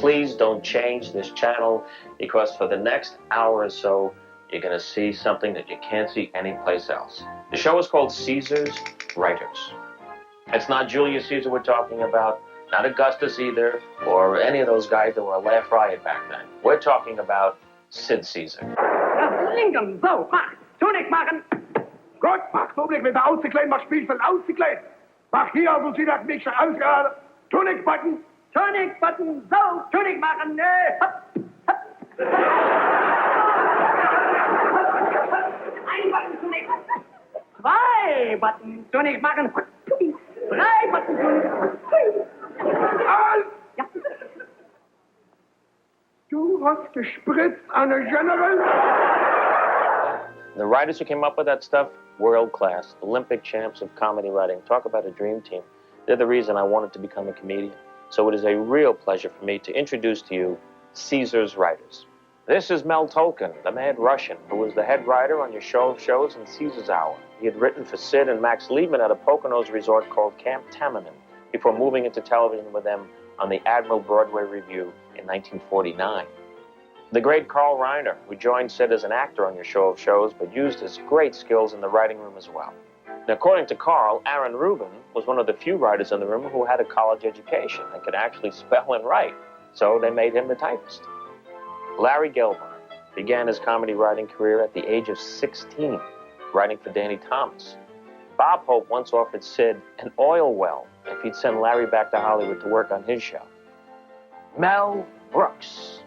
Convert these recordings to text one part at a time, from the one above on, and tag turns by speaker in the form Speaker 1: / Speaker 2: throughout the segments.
Speaker 1: please don't change this channel, because for the next hour or so, you're going to see something that you can't see anyplace else. The show is called Caesar's Writers. It's not Julius Caesar we're talking about, not Augustus either, or any of those guys that were a laugh riot back then. We're talking about Sid Caesar.
Speaker 2: Lincoln, so, mach, Tunic machen.
Speaker 3: Gut, mach, Augenblick, mit der auszukleiden, mach Spielfeld auszukleiden. Mach hier, wo sie das nicht alles gerade. Tunic button.
Speaker 2: Tunic button, so, Tunic machen, hopp, hopp. Ein Button, Tunic. Zwei Button, Tunic machen. Drei Button, Tunic.
Speaker 3: Al!
Speaker 2: Ja.
Speaker 3: Du hast gespritzt, Anne General?
Speaker 1: The writers who came up with that stuff, world class, Olympic champs of comedy writing. Talk about a dream team. They're the reason I wanted to become a comedian. So it is a real pleasure for me to introduce to you Caesar's Writers. This is Mel Tolkin, the mad Russian, who was the head writer on your show of shows in Caesar's Hour. He had written for Sid and Max Liebman at a Poconos resort called Camp Tamerman before moving into television with them on the Admiral Broadway review in 1949. The great Carl Reiner, who joined Sid as an actor on your show of shows, but used his great skills in the writing room as well. Now, according to Carl, Aaron Ruben was one of the few writers in the room who had a college education and could actually spell and write, so they made him the typist. Larry Gelbart began his comedy writing career at the age of 16, writing for Danny Thomas. Bob Hope once offered Sid an oil well if he'd send Larry back to Hollywood to work on his show. Mel Brooks.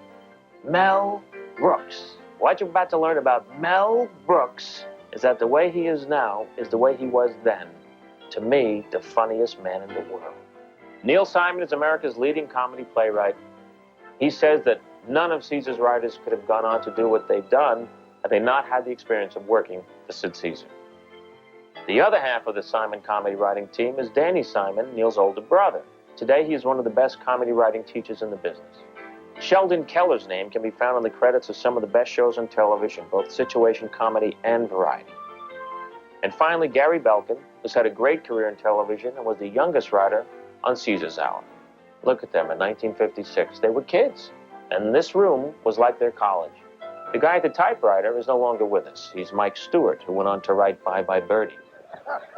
Speaker 1: Mel Brooks. What you're about to learn about Mel Brooks is that the way he is now is the way he was then. To me, the funniest man in the world. Neil Simon is America's leading comedy playwright. He says that none of Caesar's writers could have gone on to do what they've done had they not had the experience of working for Sid Caesar. The other half of the Simon comedy writing team is Danny Simon, Neil's older brother. Today, he is one of the best comedy writing teachers in the business. Sheldon Keller's name can be found on the credits of some of the best shows on television, both situation comedy and variety. And finally, Gary Belkin, who's had a great career in television and was the youngest writer on Caesar's Hour. Look at them in 1956. They were kids, and this room was like their college. The guy at the typewriter is no longer with us. He's Mike Stewart, who went on to write Bye Bye Birdie.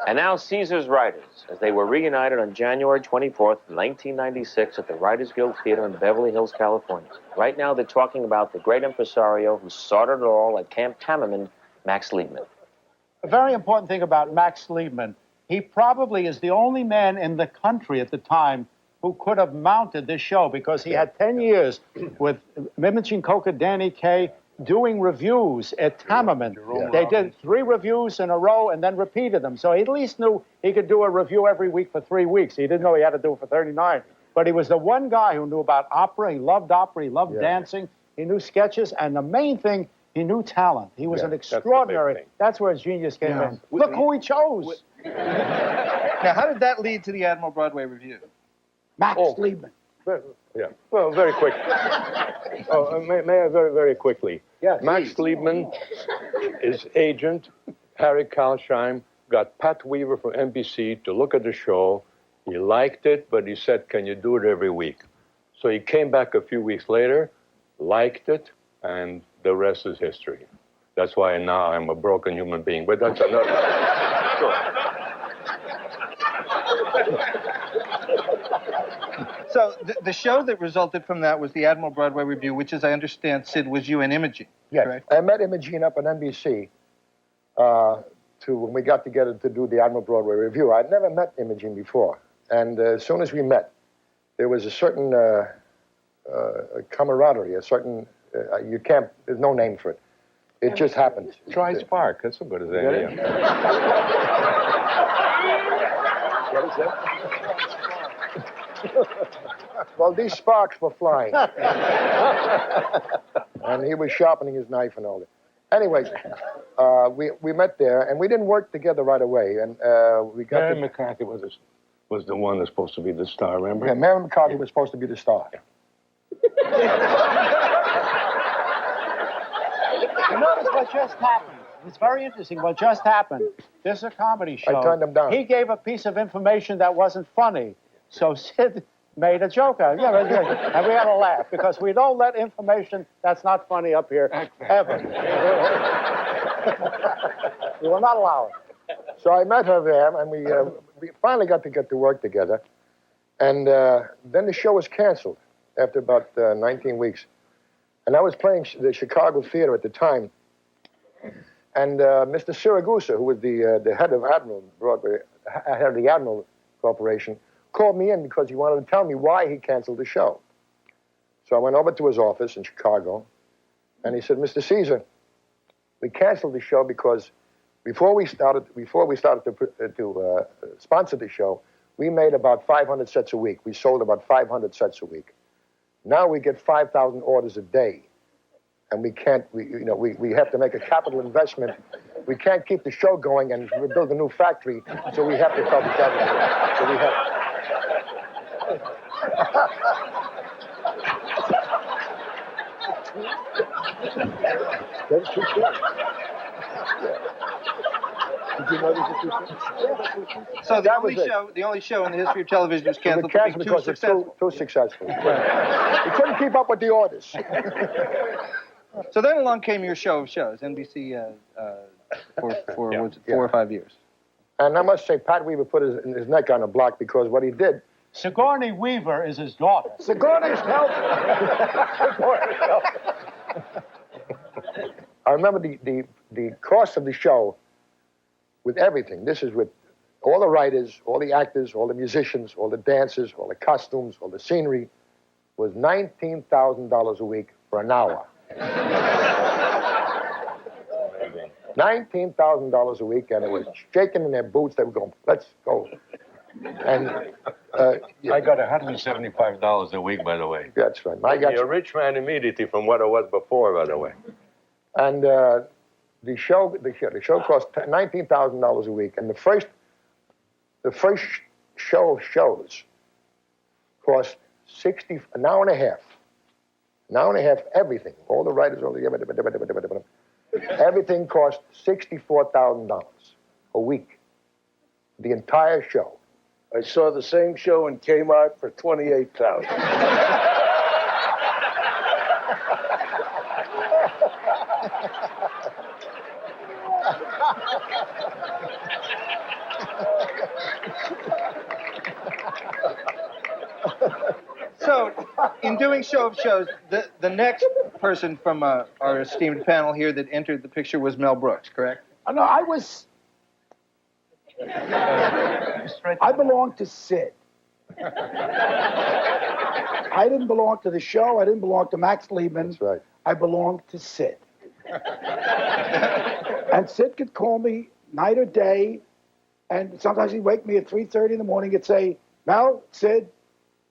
Speaker 1: And now Caesar's Writers, as they were reunited on January 24th, 1996 at the Writers Guild Theater in Beverly Hills, California. Right now they're talking about the great impresario who started it all at Camp Tamerman, Max Liebman.
Speaker 4: A very important thing about Max Liebman, he probably is the only man in the country at the time who could have mounted this show, because he had 10 years with Imogen Coca, Danny Kaye, doing reviews at Tamerman. They did 3 reviews in a row and then repeated them. So he at least knew he could do a review every week for 3 weeks. He didn't know he had to do it for 39. But he was the one guy who knew about opera. He loved opera. He loved dancing. He knew sketches. And the main thing, he knew talent. He was an extraordinary... That's where his genius came in. Look who he chose.
Speaker 5: Now, how did that lead to the Admiral Broadway review?
Speaker 4: Max Liebman.
Speaker 6: Well, very quick. May I very, very quickly?
Speaker 4: Yes.
Speaker 6: Max Liebman, his agent, Harry Kalsheim, got Pat Weaver from NBC to look at the show. He liked it, but he said, can you do it every week? So he came back a few weeks later, liked it, and the rest is history. That's why now I'm a broken human being, but that's another...
Speaker 5: So the show that resulted from that was the Admiral Broadway review, which, as I understand, Sid, was you and Imogen.
Speaker 7: Yes,
Speaker 5: correct?
Speaker 7: I met Imogen up on NBC when we got together to do the Admiral Broadway review. I'd never met Imogen before, and as soon as we met, there was a certain camaraderie, a certain, there's no name for it. It just happened.
Speaker 6: Try Spark, that's as good as any.
Speaker 7: What is that? Well, these sparks were flying. And he was sharpening his knife and all that. Anyways, we met there, and we didn't work together right away. And we got
Speaker 6: Mary McCarthy was the one that's supposed to be the star, remember?
Speaker 7: Yeah, Mary McCarthy was supposed to be the star.
Speaker 4: You notice what just happened. It's very interesting what just happened. This is a comedy show.
Speaker 7: I turned him down.
Speaker 4: He gave a piece of information that wasn't funny. So Sid made a joke out of it. Yeah, and we had a laugh because we don't let information that's not funny up here ever.
Speaker 7: We will not allow it. So I met her there, and we finally got to work together. And then the show was canceled after about 19 weeks. And I was playing the Chicago Theater at the time. And Mr. Siragusa, who was the head of Admiral Broadway, head of the Admiral Corporation, called me in because he wanted to tell me why he canceled the show. So I went over to his office in Chicago, and he said, Mr. Caesar, we canceled the show because before we started to sponsor the show, we made about 500 sets a week. We sold about 500 sets a week. Now we get 5,000 orders a day. And we can't, we have to make a capital investment. We can't keep the show going and build a new factory, so we have to tell the government. So we have. That's true. Did you know this was true?
Speaker 5: So the only show in the history of television was canceled
Speaker 7: because it's too successful. We couldn't keep up with the orders.
Speaker 5: So then along came your show of shows, NBC, for 4 or 5 years.
Speaker 7: And I must say, Pat Weaver put his neck on a block because what he did.
Speaker 4: Sigourney Weaver is his daughter.
Speaker 7: Sigourney's help. I remember the cost of the show with everything. This is with all the writers, all the actors, all the musicians, all the dancers, all the costumes, all the scenery, was $19,000 a week for an hour. $19,000 a week, and it was shaking in their boots. They were going, let's go. And
Speaker 6: I got $175 a week, by the way.
Speaker 7: That's right.
Speaker 6: You're a rich man immediately from what I was before, by the way.
Speaker 7: And the show cost $19,000 a week, and the first show of shows cost an hour and a half. An hour and a half, everything. All the writers, all the everything cost $64,000 a week. The entire show.
Speaker 3: I saw the same show in Kmart for $28,000.
Speaker 5: So, in doing show of shows, the next person from our esteemed panel here that entered the picture was Mel Brooks, correct?
Speaker 8: No, I belonged to Sid. I didn't belong to the show. I didn't belong to Max Liebman.
Speaker 7: That's right.
Speaker 8: I belonged to Sid. And Sid could call me night or day, and sometimes he'd wake me at 3:30 in the morning and say, Mel, Sid,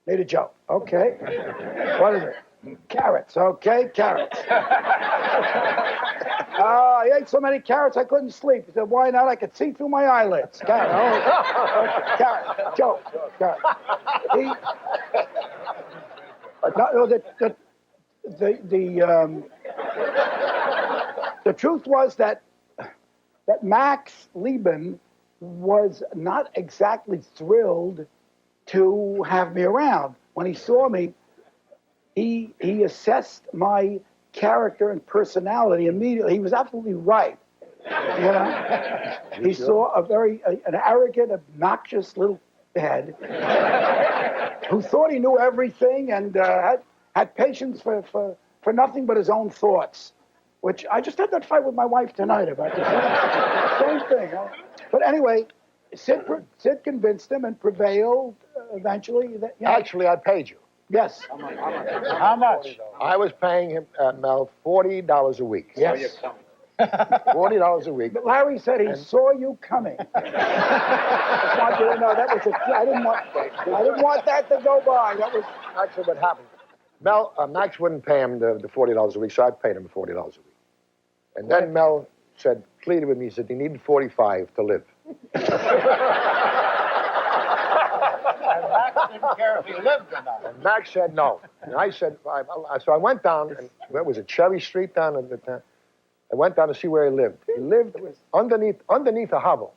Speaker 8: made a joke. Okay. What is it? Carrots. Okay, carrots. I ate so many carrots I couldn't sleep. He said, why not? I could see through my eyelids. Carrot. Oh, carrot. Joke. Carrot. The truth was that Max Liebman was not exactly thrilled to have me around. When he saw me, he assessed my character and personality immediately. He was absolutely right. You know, he saw an arrogant, obnoxious little head who thought he knew everything and had patience for nothing but his own thoughts. Which I just had that fight with my wife tonight about the same thing. Huh? But anyway, Sid convinced him and prevailed eventually.
Speaker 7: Actually, I paid you.
Speaker 8: Yes.
Speaker 4: How much?
Speaker 7: I was paying him, Mel, $40 a week.
Speaker 8: Yes.
Speaker 7: $40 a week.
Speaker 8: But Larry said he saw you coming. I want you to know that was I didn't want that to go by. That was
Speaker 7: actually what happened. Mel, Max wouldn't pay him the $40 a week, so I paid him $40 a week. And then Mel pleaded with me. He said he needed 45 to live.
Speaker 4: And Max didn't care if he lived or not.
Speaker 7: And Max said no. And I said, so I went down, and where was it, Cherry Street down at the time? I went down to see where he lived. He lived underneath a hovel.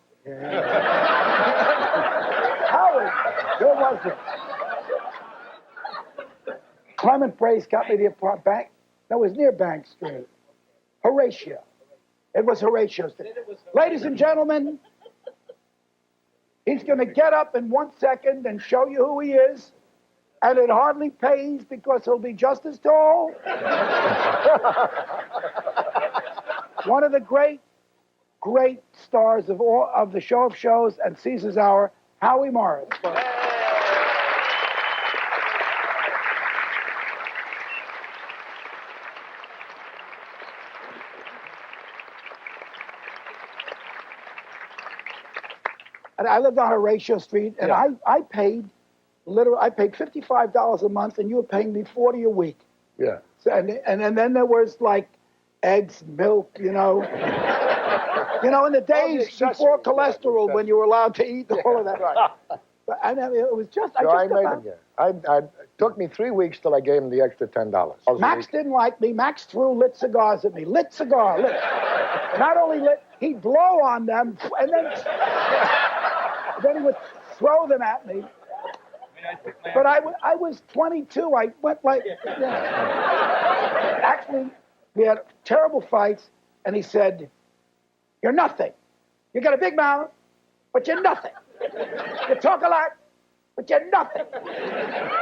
Speaker 8: Howard, where was it? Clement Brace got me the bank. No, it was near Bank Street. Horatio. It was Horatio's. Ladies and gentlemen, he's going to get up in 1 second and show you who he is. And it hardly pays because he'll be just as tall. One of the great stars of the show of shows and Caesar's Hour, Howie Morris. And I lived on Horatio Street, and I paid $55 a month, and you were paying me $40 a week.
Speaker 7: Yeah.
Speaker 8: So, and then there was like eggs, milk, in the days before cholesterol when you were allowed to eat all of that.
Speaker 7: Right.
Speaker 8: But it was just.
Speaker 7: So I made him. It took me 3 weeks till I gave him the extra $10.
Speaker 8: Max didn't like me. Max threw lit cigars at me. Lit cigar. Lit. Not only lit, he'd blow on them, and then he would throw them at me. But I was 22. I went like. Actually, we had terrible fights, and he said, "You're nothing. You got a big mouth, but you're nothing. You talk a lot, but you're nothing.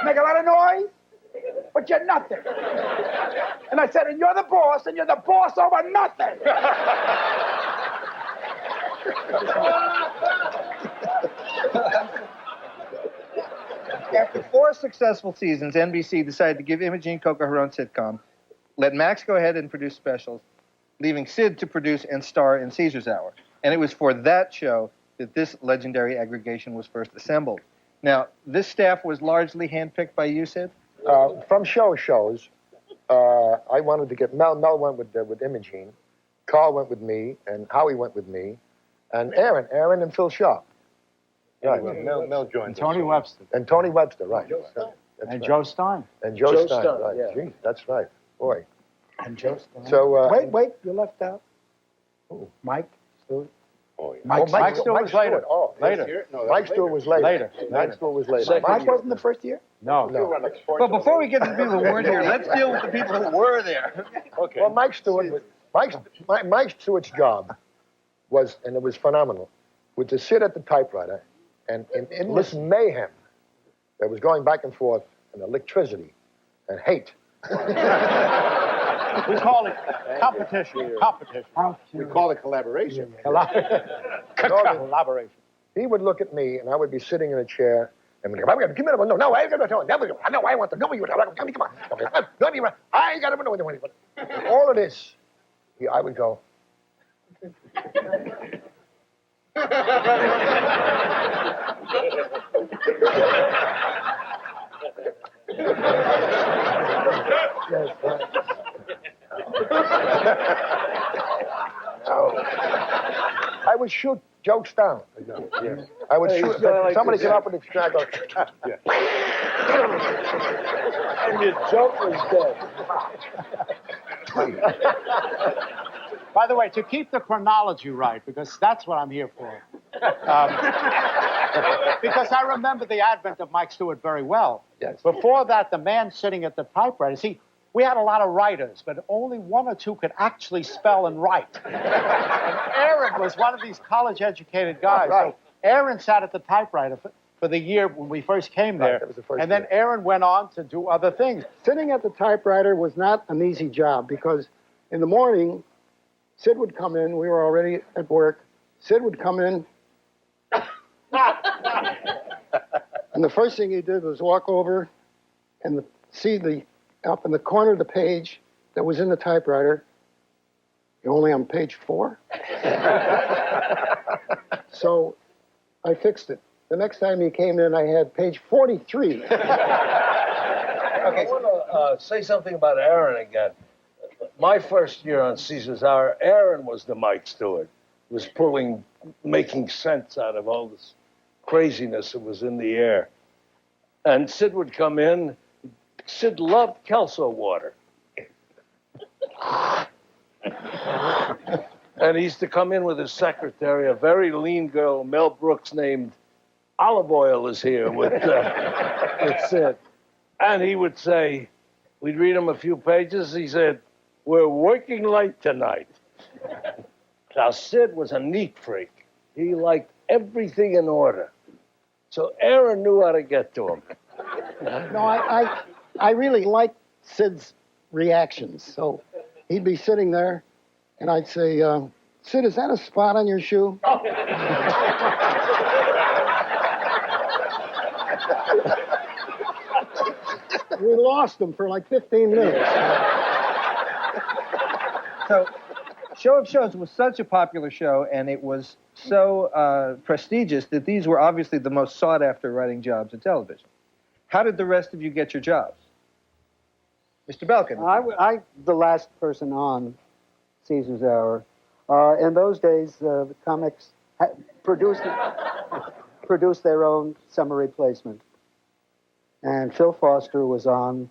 Speaker 8: Make a lot of noise, but you're nothing." And I said, "And you're the boss, and you're the boss over nothing."
Speaker 5: After 4 successful seasons, NBC decided to give Imogene Coca her own sitcom, let Max go ahead and produce specials, leaving Sid to produce and star in Caesar's Hour. And it was for that show that this legendary aggregation was first assembled. Now, this staff was largely handpicked by you, Sid?
Speaker 7: From shows, I wanted to get Mel. Mel went with Imogene. Carl went with me, and Howie went with me, and Aaron and Phil Sharp. Right.
Speaker 6: Mel joined
Speaker 4: And Tony Webster.
Speaker 7: And Tony Webster, right.
Speaker 4: And
Speaker 7: right.
Speaker 4: Joe Stein.
Speaker 7: And Joe Stein, right.
Speaker 5: yeah.
Speaker 7: Gee, that's right. Boy.
Speaker 8: And Joe Stein.
Speaker 7: So,
Speaker 8: wait, you left out. Mike Stewart.
Speaker 6: Oh, yeah.
Speaker 4: Mike Stewart was later.
Speaker 7: Oh,
Speaker 4: Later.
Speaker 7: Mike Stewart was later.
Speaker 4: Later.
Speaker 7: Mike Stewart was later.
Speaker 8: Mike wasn't the first year?
Speaker 4: No.
Speaker 5: But before we get to the people who weren't here, let's deal with the people who were there.
Speaker 6: Okay.
Speaker 7: Well, Mike Stewart's job was, and it was phenomenal, was to sit at the typewriter and in this mayhem that was going back and forth, and electricity and hate.
Speaker 4: We call it competition.
Speaker 3: We call it collaboration.
Speaker 4: Collaboration.
Speaker 7: He would look at me, and I would be sitting in a chair, and give me no, I got to tell him. No, I want to know you. Come on, I got to know. All of this, I would go. Yes, right. I would shoot jokes down.
Speaker 6: Yeah.
Speaker 7: I would shoot. Somebody get up and extract.
Speaker 6: Yeah.
Speaker 3: And your joke was dead.
Speaker 4: By the way, to keep the chronology right, because that's what I'm here for. Because I remember the advent of Mike Stewart very well.
Speaker 7: Yes.
Speaker 4: Before that, the man sitting at the typewriter. See, we had a lot of writers, but only one or two could actually spell and write. And Aaron was one of these college-educated guys.
Speaker 7: Right.
Speaker 4: So Aaron sat at the typewriter for the year when we first came there.
Speaker 7: That was the first
Speaker 4: and then
Speaker 7: year.
Speaker 4: Aaron went on to do other things.
Speaker 9: Sitting at the typewriter was not an easy job because in the morning, Sid would come in. We were already at work. Sid would come in. And the first thing he did was walk over and see up in the corner of the page that was in the typewriter. You're only on page 4. So I fixed it. The next time he came in, I had page 43.
Speaker 10: Okay. I want to say something about Aaron again. My first year on Caesar's Hour, Aaron was the Mike Stewart. Was making sense out of all this craziness that was in the air. And Sid would come in. Sid loved Kelso water. And he used to come in with his secretary, a very lean girl, Mel Brooks, named Olive Oil is here with Sid. And he would say, We'd read him a few pages. He said, "We're working late tonight." Now, Sid was a neat freak. He liked everything in order. So Aaron knew how to get to him.
Speaker 9: No, I really liked Sid's reactions. So he'd be sitting there, and I'd say, Sid, is that a spot on your shoe? We lost him for like 15 minutes.
Speaker 5: So, Show of Shows was such a popular show, and it was so prestigious that these were obviously the most sought-after writing jobs in television. How did the rest of you get your jobs? Mr. Belkin.
Speaker 11: I the last person on Caesar's Hour. In those days, the comics produced their own summer replacement. And Phil Foster was on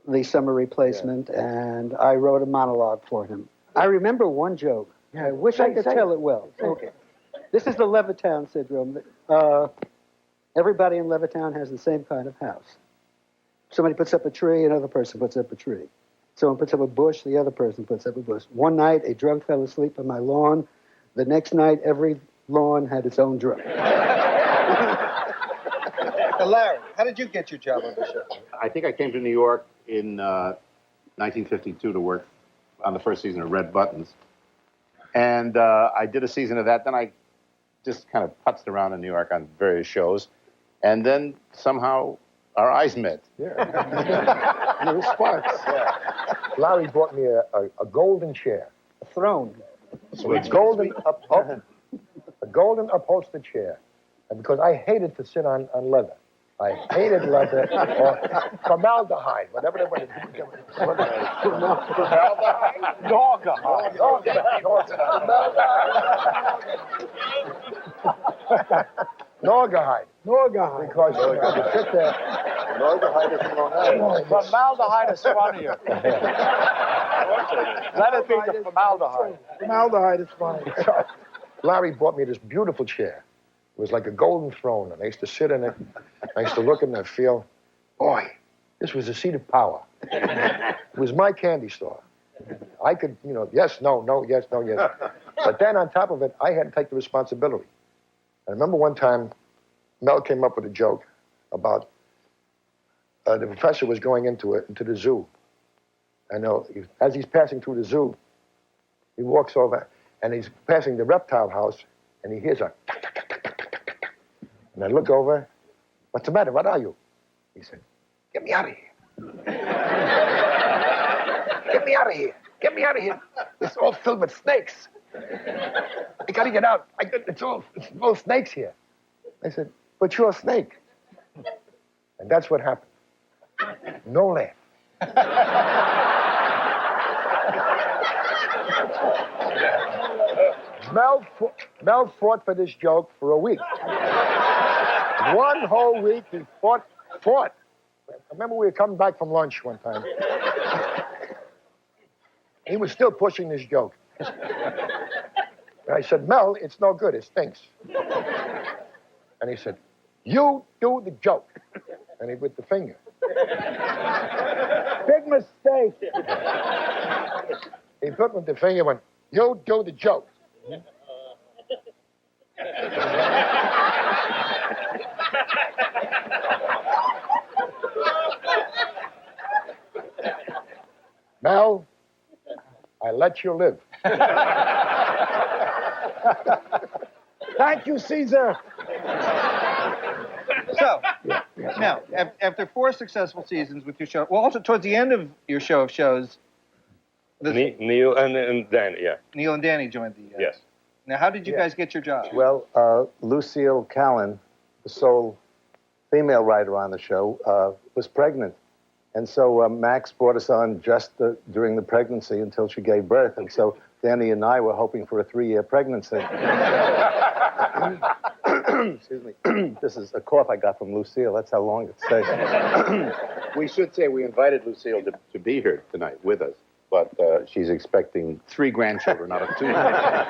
Speaker 11: the summer replacement, and I wrote a monologue for him. I remember one joke. I wish I could tell it well. Okay. This is the Levittown syndrome. Everybody in Levittown has the same kind of house. Somebody puts up a tree, another person puts up a tree. Someone puts up a bush, the other person puts up a bush. One night, a drunk fell asleep on my lawn. The next night, every lawn had its own drunk.
Speaker 5: Larry, how did you get your job on the show?
Speaker 12: I think I came to New York in 1952 to work on the first season of Red Buttons. And I did a season of that. Then I just kind of putzed around in New York on various shows. And then somehow our eyes met.
Speaker 7: Yeah. And it was sparks. Yeah. Larry bought me a golden chair.
Speaker 11: A throne.
Speaker 7: A golden upholstered chair. And because I hated to sit on leather. I hated leather or formaldehyde, whatever they wanted to do. Formaldehyde? Naugahyde. Because you sit there. Naugahyde is Long Island.
Speaker 4: Formaldehyde is funnier. Let it be the formaldehyde.
Speaker 8: Formaldehyde is funny.
Speaker 7: So, Larry bought me this beautiful chair. It was like a golden throne, and I used to sit in it. I used to look at it and feel, boy, this was a seat of power. It was my candy store. I could, yes, no, yes, no, yes. But then on top of it, I had to take the responsibility. I remember one time, Mel came up with a joke about the professor was going into the zoo. I know, as he's passing through the zoo, he walks over, and he's passing the reptile house, and he hears a tuck, tuck, tuck, tuck, tuck, tuck, tuck, tuck. And I look over, what's the matter? What are you? He said, get me out of here. Get me out of here. Get me out of here. It's all filled with snakes. I gotta get out. It's all snakes here. I said, but you're a snake. And that's what happened. No laugh. Mel fought for this joke for a week. One whole week he fought. I remember we were coming back from lunch one time. He was still pushing this joke. And I said, Mel, it's no good. It stinks. And he said, you do the joke. And he with the finger.
Speaker 8: Big mistake.
Speaker 7: He put with the finger and went, you do the joke. Mel, I let you live.
Speaker 8: Thank you, Caesar.
Speaker 5: So, now, after 4 successful seasons with your show, well, also towards the end of your show of shows,
Speaker 6: Neil and Danny, yeah.
Speaker 5: Neil and Danny joined the...
Speaker 6: Yes.
Speaker 5: Now, how did you guys get your job?
Speaker 13: Well, Lucille Callan, the sole female writer on the show, was pregnant. And so Max brought us on just during the pregnancy until she gave birth. And so Danny and I were hoping for a 3-year pregnancy. Excuse me. This is a cough I got from Lucille. That's how long it stays.
Speaker 12: We should say we invited Lucille to be here tonight with us, but she's expecting 3 grandchildren out of 2.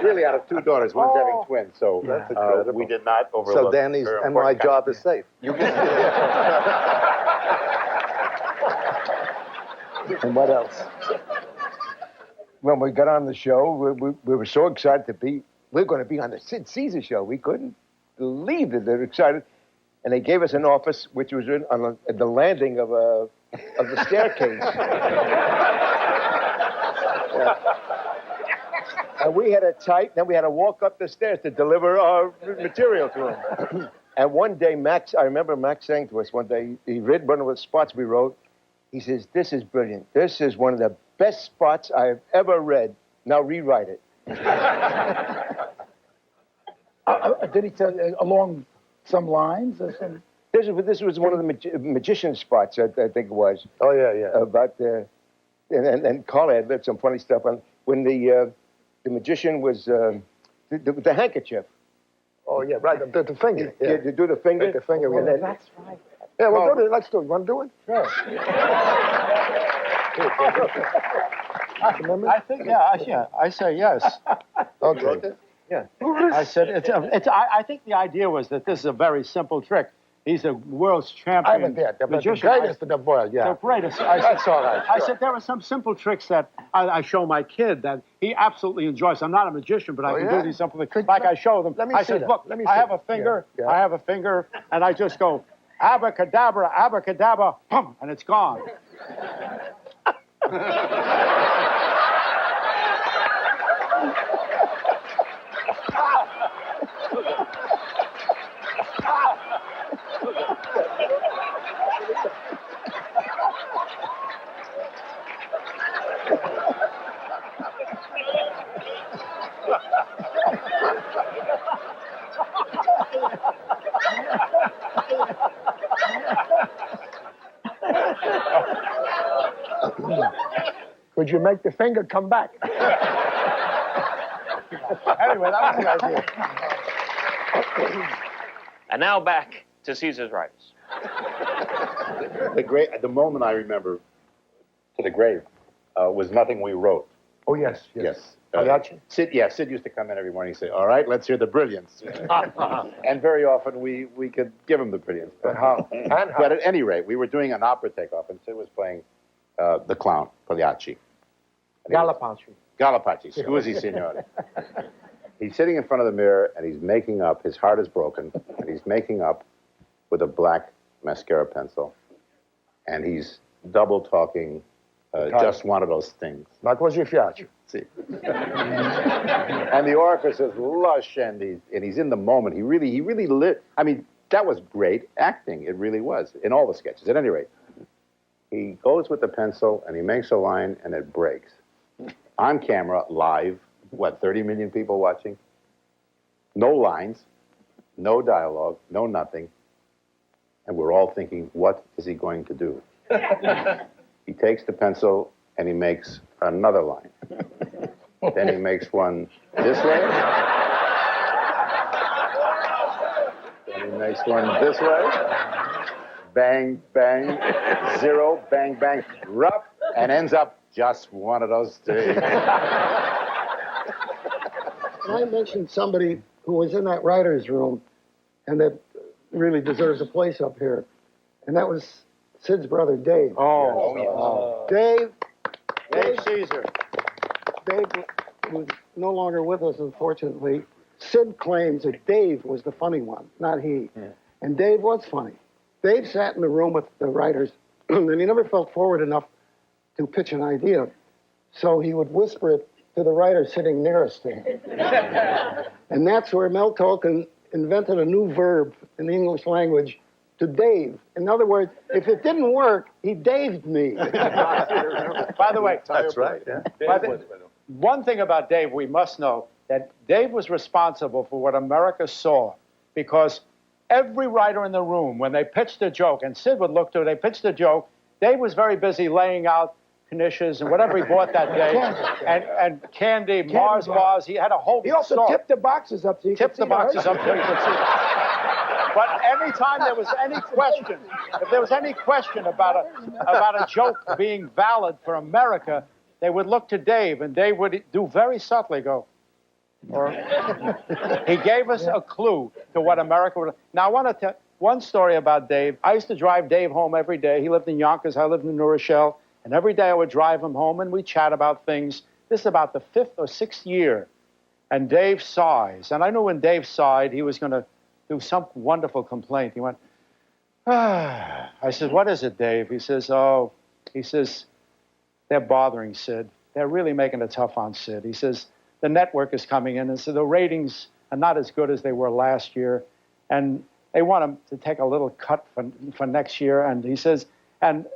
Speaker 12: Really, out of 2 daughters. One's having twins, so we did not overlook.
Speaker 13: So Danny's and my job is safe.
Speaker 12: You can.
Speaker 14: And what else? When we got on the show, we were so excited to be. We're going to be on the Sid Caesar show. We couldn't believe it. They were excited, and they gave us an office which was on the landing of the staircase. And we had then we had to walk up the stairs to deliver our material to him. And one day, I remember Max saying to us one day, he read one of the spots we wrote. He says, "This is brilliant. This is one of the best spots I've ever read. Now rewrite it."
Speaker 8: Did he say along some lines? Or some...
Speaker 14: This was one of the magician spots, I think it was.
Speaker 7: Oh, yeah.
Speaker 14: About and Carl had some funny stuff on when the magician was the handkerchief.
Speaker 7: Oh, yeah, right. The finger. Yeah.
Speaker 14: You do the finger.
Speaker 7: Make the finger.
Speaker 8: Oh, that's right.
Speaker 7: Yeah, we'll do it. Let's do it. You want to do it?
Speaker 14: Sure.
Speaker 4: I think, I say yes.
Speaker 7: Okay.
Speaker 14: Yeah.
Speaker 4: I said, I think the idea was that this is a very simple trick. He's a world's champion.
Speaker 7: I haven't there. The
Speaker 4: magician.
Speaker 7: greatest of the world, yeah.
Speaker 4: The greatest.
Speaker 7: That's all right.
Speaker 4: I said there are some simple tricks that I show my kid that he absolutely enjoys. I'm not a magician, but I can do these simple things. Like I show them.
Speaker 7: Let me
Speaker 4: I
Speaker 7: see
Speaker 4: said,
Speaker 7: that.
Speaker 4: look,
Speaker 7: Let me
Speaker 4: I
Speaker 7: see
Speaker 4: have
Speaker 7: that.
Speaker 4: a finger.
Speaker 7: Yeah, yeah.
Speaker 4: I have a finger, and I just go abracadabra, abracadabra, pum, and it's gone.
Speaker 7: Could you make the finger come back?
Speaker 4: Anyway, that was the idea.
Speaker 1: And now back to Caesar's writers.
Speaker 12: The moment I remember to the grave was nothing we wrote.
Speaker 7: Oh, yes.
Speaker 12: Sid used to come in every morning and say, "All right, let's hear the brilliance." And very often we could give him the brilliance. But how? But at any rate, we were doing an opera takeoff, and Sid was playing the clown, Pagliacci. Galopacci, scusi, signore. He's sitting in front of the mirror, and he's making up. His heart is broken, and he's making up with a black mascara pencil. And he's double talking, just one of those things.
Speaker 7: Ma così piace.
Speaker 12: See. And the orifice is lush, and he's in the moment. He really lived. I mean, that was great acting. It really was, in all the sketches. At any rate, he goes with the pencil, and he makes a line, and it breaks. On camera, live, 30 million people watching? No lines, no dialogue, no nothing. And we're all thinking, what is he going to do? He takes the pencil and he makes another line. Then he makes one this way. Then he makes one this way. Bang, bang, zero, bang, bang, rough, and ends up just one of those things.
Speaker 9: I mentioned somebody who was in that writer's room and that really deserves a place up here. And that was Sid's brother, Dave. Dave
Speaker 4: Caesar.
Speaker 9: Dave was no longer with us, unfortunately. Sid claims that Dave was the funny one, not he. Yeah. And Dave was funny. Dave sat in the room with the writers, and he never felt forward enough to pitch an idea. So he would whisper it to the writer sitting nearest to him. And that's where Mel Tolkin invented a new verb in the English language, to Dave. In other words, if it didn't work, he Daved me.
Speaker 4: By the way,
Speaker 12: that's right. Yeah.
Speaker 4: One thing about Dave we must know, that Dave was responsible for what America saw, because every writer in the room, when they pitched a joke, and Sid would look to it, they pitched a joke, Dave was very busy laying out knishes and whatever he bought that day, and candy, Mars bars. He had a whole.
Speaker 8: He also tipped the boxes up so you could see.
Speaker 4: Tipped the boxes up so you could see. But any time there was any question, if there was any question about a joke being valid for America, they would look to Dave, and Dave would do very subtly go. Or he gave us a clue to what America would. Now I want to tell one story about Dave. I used to drive Dave home every day. He lived in Yonkers. I lived in New Rochelle. And every day I would drive him home, and we'd chat about things. This is about the 5th or 6th year. And Dave sighs. And I knew when Dave sighed, he was going to do some wonderful complaint. He went, ah. I said, what is it, Dave? He says, they're bothering Sid. They're really making it tough on Sid. He says, the network is coming in, and so the ratings are not as good as they were last year. And they want him to take a little cut for next year. And he says, and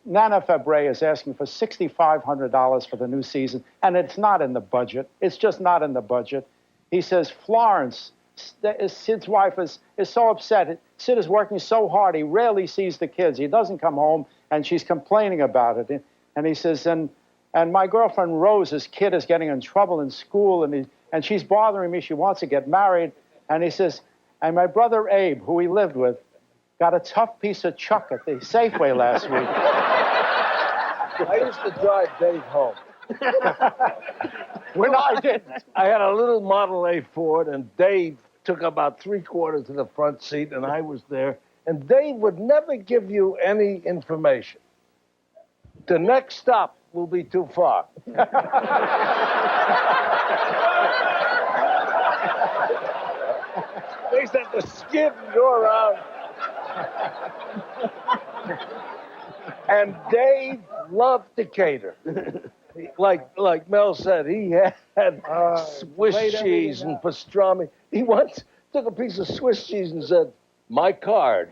Speaker 4: Nana Fabre is asking for $6,500 for the new season, and it's not in the budget. It's just not in the budget. He says, Florence, Sid's wife, is so upset. Sid is working so hard, he rarely sees the kids. He doesn't come home, and she's complaining about it. And he says, and my girlfriend Rose's kid is getting in trouble in school, and she's bothering me. She wants to get married. And he says, and my brother Abe, who he lived with, got a tough piece of chuck at the Safeway last week.
Speaker 10: I used to drive Dave home.
Speaker 4: When I didn't.
Speaker 10: I had a little Model A Ford, and Dave took about 3/4 of the front seat, and I was there. And Dave would never give you any information. The next stop will be too far. They said to skid and go around. And Dave loved to cater. Like Mel said, he had Swiss cheese and pastrami. He once took a piece of Swiss cheese and said, my card.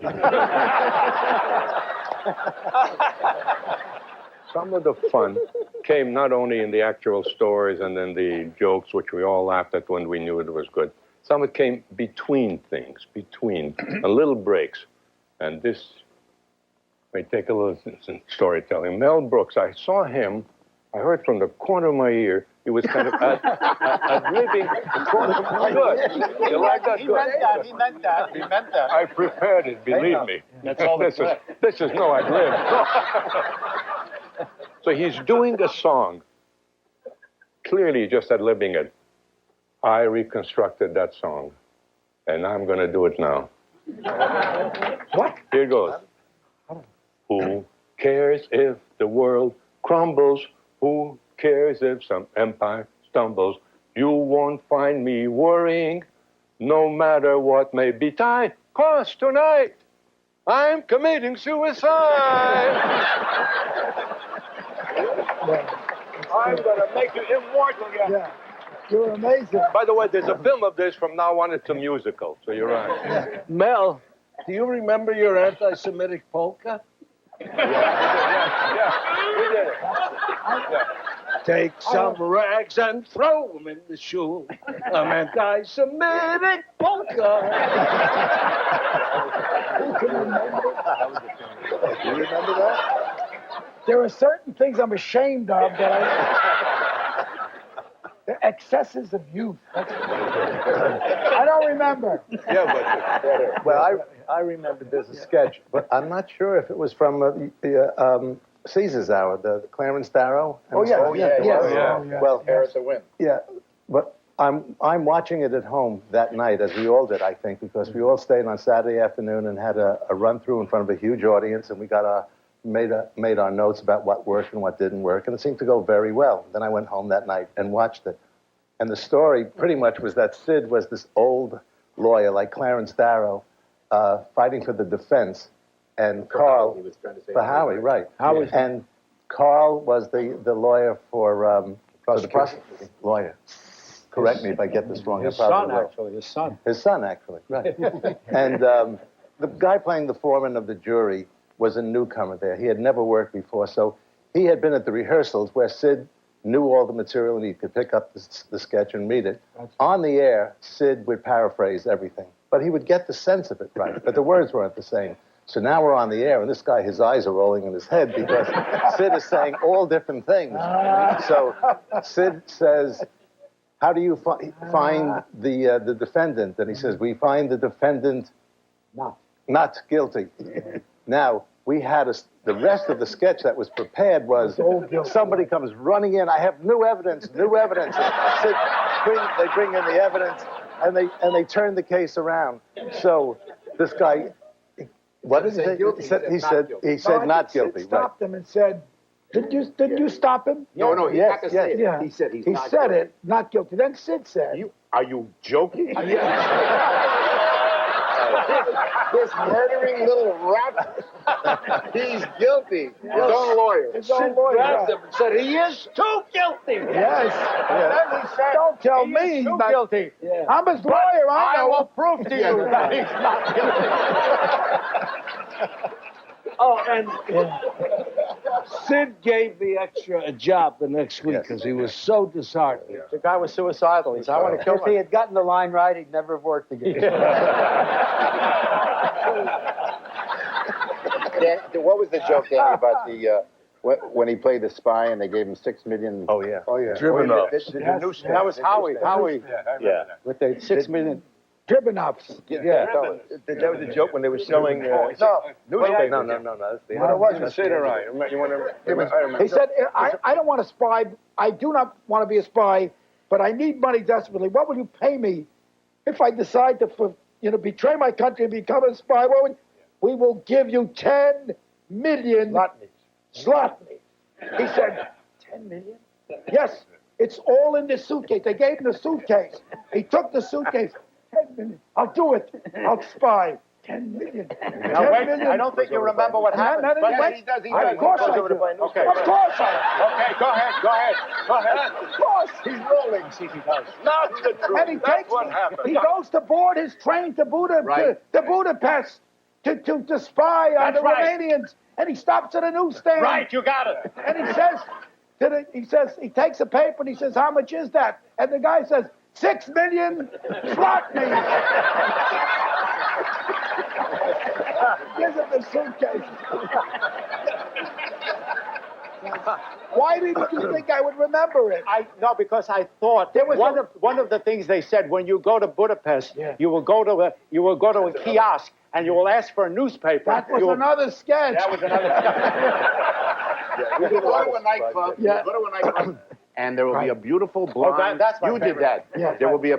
Speaker 6: Some of the fun came not only in the actual stories and in the jokes, which we all laughed at when we knew it was good. Some of it came between things, between little breaks. And this may take a little storytelling. Mel Brooks, I saw him, I heard from the corner of my ear, he was kind of ad-libbing. Good. You like that?
Speaker 4: He meant that.
Speaker 6: I prepared it, believe me.
Speaker 4: That's all
Speaker 6: this is no ad-lib. So he's doing a song. Clearly just ad-libbing it. I reconstructed that song, and I'm going to do it now. What? Here goes. Who cares if the world crumbles? Who cares if some empire stumbles? You won't find me worrying, no matter what may betide. 'Cause tonight, I'm committing suicide. I'm going to make you immortal again.
Speaker 8: Yeah. You're amazing.
Speaker 6: By the way, there's a film of this from now on. It's a musical, so you're right.
Speaker 10: Mel, do you remember your anti-Semitic polka?
Speaker 6: Yeah, we did it. Yeah.
Speaker 10: Take some rags and throw them in the shul. An anti-Semitic polka.
Speaker 8: Who can remember?
Speaker 7: You remember that?
Speaker 8: There are certain things I'm ashamed of that the excesses of youth. I don't remember.
Speaker 13: Yeah, but well, I remember there's a sketch, but I'm not sure if it was from the Caesar's Hour, the Clarence Darrow.
Speaker 7: Oh yeah.
Speaker 13: Well,
Speaker 7: Harris a win.
Speaker 13: yeah, but I'm watching it at home that night, as we all did, I think, because we all stayed on Saturday afternoon and had a run through in front of a huge audience, and we got made our notes about what worked and what didn't work, and it seemed to go very well. Then I went home that night and watched it. And the story pretty much was that Sid was this old lawyer like Clarence Darrow fighting for the defense, and Carl,
Speaker 7: he was trying to say
Speaker 13: for Howie, right.
Speaker 4: Howie.
Speaker 13: And Carl was the lawyer for the prosecuting lawyer. Correct me if I get this wrong.
Speaker 4: His
Speaker 13: I probably
Speaker 4: son,
Speaker 13: will.
Speaker 4: actually. His son.
Speaker 13: His son, actually, right. And the guy playing the foreman of the jury was a newcomer there. He had never worked before, so he had been at the rehearsals where Sid knew all the material and he could pick up the sketch and read it. On the air, Sid would paraphrase everything, but he would get the sense of it right, but the words weren't the same. So now we're on the air, and this guy, his eyes are rolling in his head because Sid is saying all different things. So Sid says, how do you find the defendant? And he says, we find the defendant not guilty. Now, we had the rest of the sketch that was prepared was somebody comes running in. I have new evidence. And Sid, they bring in the evidence, and they turn the case around. So this guy, what did he say? He said not guilty.
Speaker 8: Stopped him and said, Did you stop him?
Speaker 12: No, he had to say it.
Speaker 8: Yeah.
Speaker 12: He said he's
Speaker 8: he
Speaker 12: not
Speaker 8: said
Speaker 12: guilty.
Speaker 8: it, not guilty. Then Sid said.
Speaker 12: Are you joking? This murdering little rat. He's guilty. His own lawyer.
Speaker 8: His own lawyer.
Speaker 10: Grabbed him and said, he is too guilty.
Speaker 8: Yes. Then he said, don't tell me he's not guilty.
Speaker 4: Yeah.
Speaker 8: I'm his lawyer.
Speaker 4: I
Speaker 8: know.
Speaker 4: will prove to you that he's not guilty.
Speaker 10: Oh, and Sid gave the extra a job the next week because he was so disheartened.
Speaker 4: The guy was suicidal. He said, I want to kill
Speaker 11: If he had gotten the line right, he'd never have worked again.
Speaker 12: What was the joke, Danny, about the when he played the spy and they gave him $6 million?
Speaker 13: Oh yeah.
Speaker 10: Driven up.
Speaker 4: That was Howie.
Speaker 12: Yeah.
Speaker 4: With the $6 million.
Speaker 8: Dribbin-ups.
Speaker 14: Yeah, that was a joke when they were selling newspapers.
Speaker 13: No. That's the
Speaker 14: What it was,
Speaker 6: Say it right. You want to?
Speaker 8: He said, I don't want to spy. I do not want to be a spy, but I need money desperately. What will you pay me if I decide to betray my country and become a spy? We will give you 10 million zlotys. He said, 10 million? Yes, it's all in this suitcase. They gave him the suitcase. He took the suitcase. 10 million. I'll do it. I'll spy. 10 million.
Speaker 4: Now, wait, I don't think you remember what happened.
Speaker 8: Of course I do.
Speaker 4: Okay.
Speaker 8: Of course I
Speaker 4: Okay, go ahead.
Speaker 8: Of course.
Speaker 14: He's rolling, see if he does.
Speaker 10: Not the truth.
Speaker 8: And he
Speaker 10: That's what happened.
Speaker 8: He goes to board his train to Budapest to spy on the Romanians, and he stops at a newsstand.
Speaker 4: Right, you got it.
Speaker 8: And he takes a paper and he says, how much is that? And the guy says, 6 million zlotys. Gives him the suitcase. Why didn't you think I would remember it?
Speaker 4: No, because I thought
Speaker 8: There was
Speaker 4: one of the things they said when you go to Budapest, you will go to a kiosk and you will ask for a newspaper.
Speaker 8: That was another sketch.
Speaker 4: That was another
Speaker 12: You go to a nightclub.
Speaker 8: Yeah.
Speaker 12: Go to a nightclub. And there will be a beautiful blonde.
Speaker 4: that's my
Speaker 12: you
Speaker 4: favorite.
Speaker 12: did that.
Speaker 8: Yeah.
Speaker 12: There will be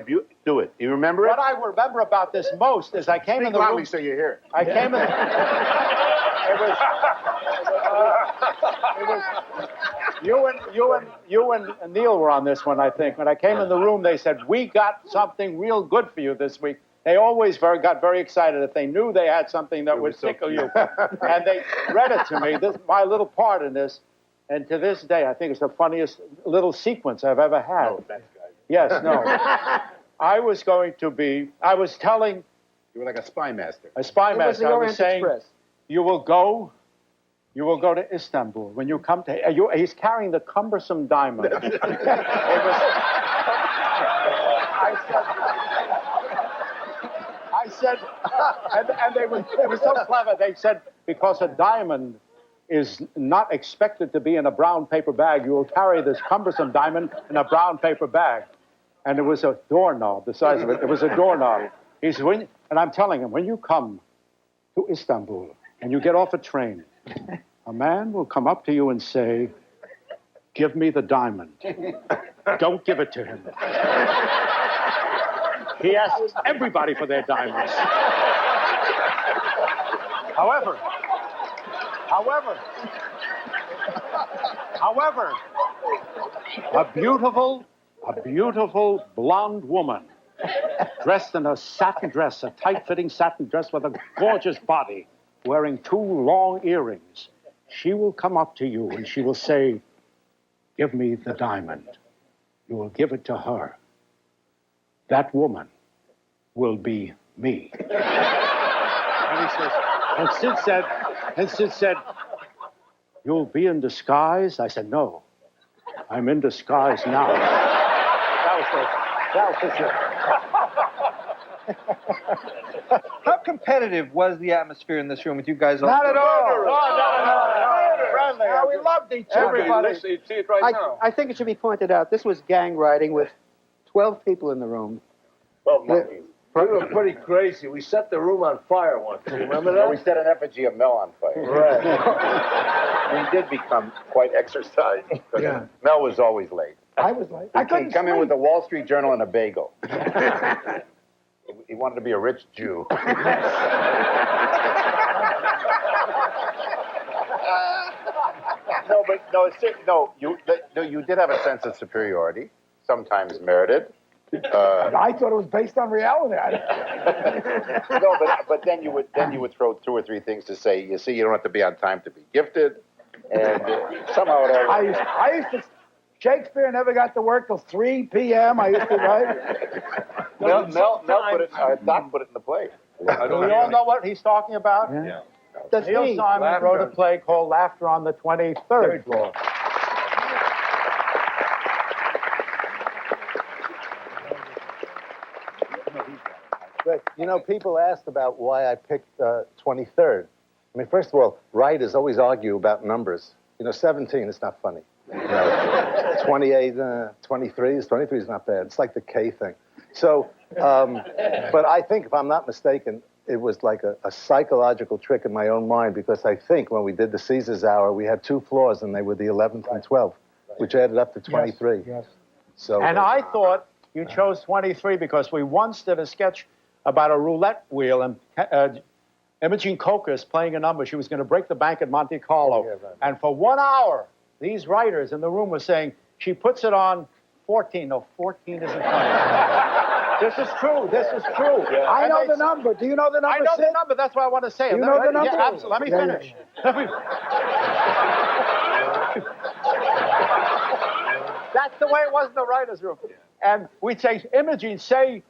Speaker 12: do it. You remember it?
Speaker 4: What I remember about this most is I came in the room.
Speaker 12: So you hear it.
Speaker 4: I came in. It was. You and Neil were on this one, I think. When I came in the room, they said, "We got something real good for you this week." They always got very excited if they knew they had something that would tickle you, and they read it to me. My little part in this. And to this day, I think it's the funniest little sequence I've ever had.
Speaker 12: Oh, thanks, guys.
Speaker 4: Yes, no. I was telling...
Speaker 12: You were like a spy master.
Speaker 4: A spy master. I was saying,
Speaker 11: Express.
Speaker 4: you will go to Istanbul. When you come to... he's carrying the cumbersome diamond. I said, and they were so clever. They said, because a diamond is not expected to be in a brown paper bag. You will carry this cumbersome diamond in a brown paper bag. And it was a doorknob, the size of it. It was a doorknob. He said, and I'm telling him, when you come to Istanbul and you get off a train, a man will come up to you and say, give me the diamond. Don't give it to him. He asks everybody for their diamonds. However, a beautiful blonde woman dressed in a satin dress, a tight-fitting satin dress with a gorgeous body, wearing 2 long earrings. She will come up to you and she will say, give me the diamond. You will give it to her. That woman will be me. And Sid said, you'll be in disguise? I said, no, I'm in disguise now. That was it.
Speaker 5: How competitive was the atmosphere in this room with you guys?
Speaker 8: Not at all.
Speaker 4: No. Friendly.
Speaker 8: Yeah, we loved each other.
Speaker 5: Everybody.
Speaker 6: See it right now.
Speaker 11: I think it should be pointed out, this was gang writing with 12 people in the room.
Speaker 10: Well, we were pretty crazy. We set the room on fire once. You remember that?
Speaker 12: We set an effigy of Mel on fire.
Speaker 10: Right.
Speaker 12: We did become quite exercised.
Speaker 8: Yeah.
Speaker 12: Mel was always late.
Speaker 8: I was like, I couldn't
Speaker 12: He'd come in
Speaker 8: sleep.
Speaker 12: with the Wall Street Journal and a bagel. He wanted to be a rich Jew. You did have a sense of superiority, sometimes merited.
Speaker 8: I thought it was based on reality.
Speaker 12: No, but then you would throw 2 or 3 things to say. You see, you don't have to be on time to be gifted, and somehow it all.
Speaker 8: I used to. Shakespeare never got to work till 3 p.m. I used to write.
Speaker 12: Mel put it. Doc put it in the play.
Speaker 4: Do we all know what he's talking about?
Speaker 8: Yeah.
Speaker 4: That's Neil Simon wrote a play called Laughter on the 23rd Floor.
Speaker 13: But, people asked about why I picked 23rd. I mean, first of all, writers always argue about numbers. 17 is not funny. 28, 23 is not bad. It's like the K thing. So, but I think, if I'm not mistaken, it was like a psychological trick in my own mind, because I think when we did the Caesar's Hour, we had 2 floors, and they were the 11th and 12th, which added up to 23.
Speaker 8: Yes.
Speaker 13: So,
Speaker 4: And I thought you chose 23 because we once did a sketch about a roulette wheel, and Imogene Coca is playing a number. She was going to break the bank at Monte Carlo. Yeah, right. And for 1 hour, these writers in the room were saying, she puts it on 14. No, 14 isn't funny. This is true. Yeah.
Speaker 8: I know the number. Do you know the number?
Speaker 4: I know the number. That's why I want to say it.
Speaker 8: You know the number?
Speaker 4: Yeah, absolutely. Let me finish. That's the way it was in the writer's room. And we'd say, Imogene, say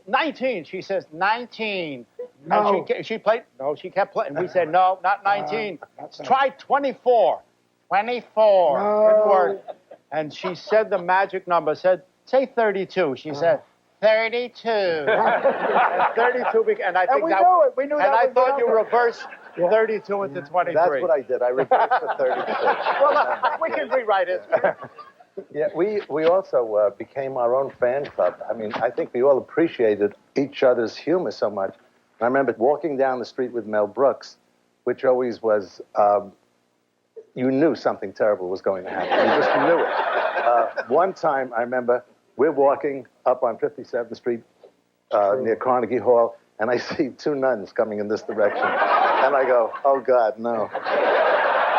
Speaker 4: 19. She says, 19.
Speaker 8: No.
Speaker 4: And she played, no, she kept playing. We said, no, not 19. Try 24. 24.
Speaker 8: No.
Speaker 4: Good word. And she said the magic number, say 32. She said, 32. And 32, and I think
Speaker 8: we knew it. We knew that.
Speaker 4: And I thought you reversed 32 into 23.
Speaker 13: that's what I did. I reversed the 32.
Speaker 4: Well, we can rewrite it.
Speaker 13: Yeah, we also became our own fan club. I mean, I think we all appreciated each other's humor so much. I remember walking down the street with Mel Brooks, which always was, you knew something terrible was going to happen. You just knew it. One time, I remember, we're walking up on 57th Street near Carnegie Hall, and I see 2 nuns coming in this direction. And I go, oh, God, no.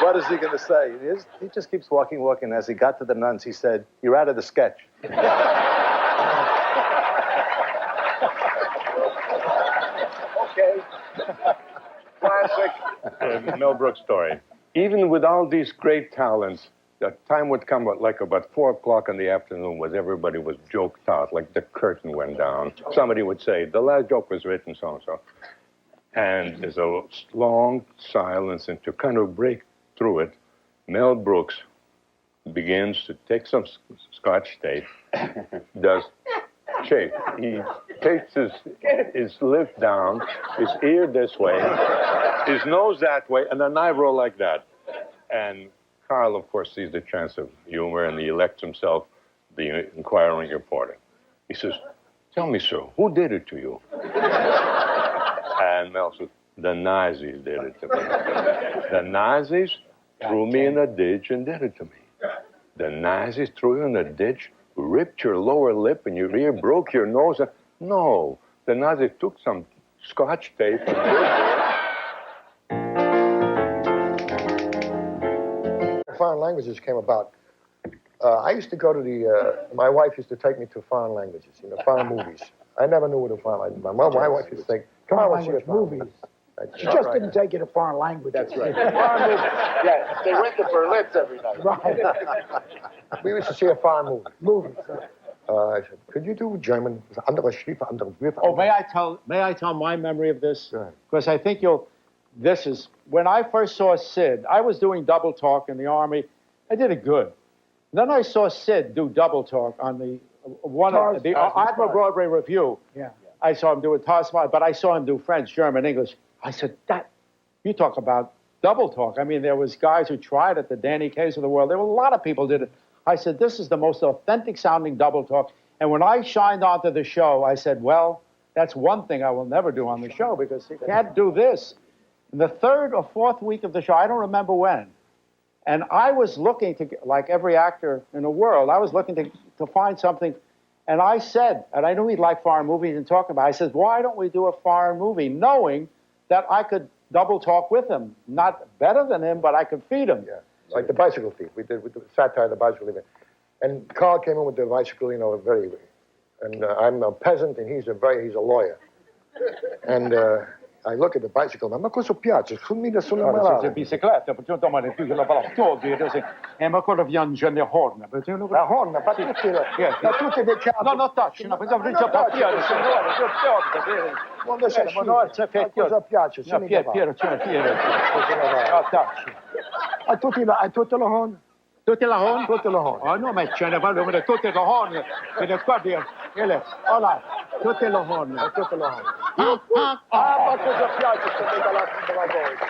Speaker 13: What is he going to say? He just keeps walking. As he got to the nuns, he said, you're out of the sketch.
Speaker 6: Okay. Classic Mel Brooks story. Even with all these great talents, the time would come like about 4 o'clock in the afternoon when everybody was joked out, like the curtain went down. Somebody would say, the last joke was written so-and-so. And there's a long silence, and to kind of break through it, Mel Brooks begins to take some Scotch tape, does shape. He takes his lip down, his ear this way, his nose that way, and an eyebrow like that. And Carl, of course, sees the chance of humor, and he elects himself the inquiring reporter. He says, tell me, sir, who did it to you? And Mel says, the Nazis did it to me. The Nazis threw me in a ditch and did it to me. The Nazis threw you in a ditch, ripped your lower lip and your ear, broke your nose. No, the Nazis took some Scotch tape and
Speaker 7: Foreign languages came about. I used to go to my wife used to take me to foreign languages, foreign movies. I never knew what a foreign language. My wife used to think, come on, let's see a
Speaker 8: movies. She just didn't take you to foreign language.
Speaker 7: That's right.
Speaker 12: Yeah, they went to Berlitz every night.
Speaker 8: Right.
Speaker 7: We used to see a foreign movie.
Speaker 8: Movies.
Speaker 7: I said, could you do German?
Speaker 4: Oh, may I tell my memory of this? Because I think this is, when I first saw Sid, I was doing double talk in the Army. I did it good. Then I saw Sid do double talk on the Admiral Broadway review.
Speaker 8: Yeah.
Speaker 4: I saw him do it, but I saw him do French, German, English. I said, you talk about double talk. I mean, there was guys who tried it, the Danny Kays of the world. There were a lot of people did it. I said, this is the most authentic sounding double talk. And when I shined onto the show, I said, well, that's one thing I will never do on the show, because you can't do this. In the 3rd or 4th week of the show, I don't remember when, and I was looking to, like every actor in the world, I was looking to find something. And I said, and I knew he'd like foreign movies and talk about it, I said, why don't we do a foreign movie, knowing that I could double talk with him. Not better than him, but I could feed him.
Speaker 7: Yeah, like the bicycle thief. We did with the satire, the bicycle thief. And Carl came in with the bicycle, and I'm a peasant, and he's a lawyer. And I look at the bicycle, ma cosa piace? Sumida sulla
Speaker 4: Allora,
Speaker 7: mala.
Speaker 4: bicicletta, perché domani più che la palazzotti, ma quello viaggia nelle horna.
Speaker 7: La horna, ma tutti le case.
Speaker 4: No, no, tacci, no, pensavo che già papia,
Speaker 7: Quando sei cosa piace?
Speaker 4: Piero, no, tacci.
Speaker 7: A tutti la horna?
Speaker 4: Tutte la horn?
Speaker 7: Tutte la horna.
Speaker 4: Oh, no, ma ce ne vanno tutte le horn. Viene qua, allora, tutte le horn.
Speaker 7: Tutte la horna. Ma cosa piace se veda la voce?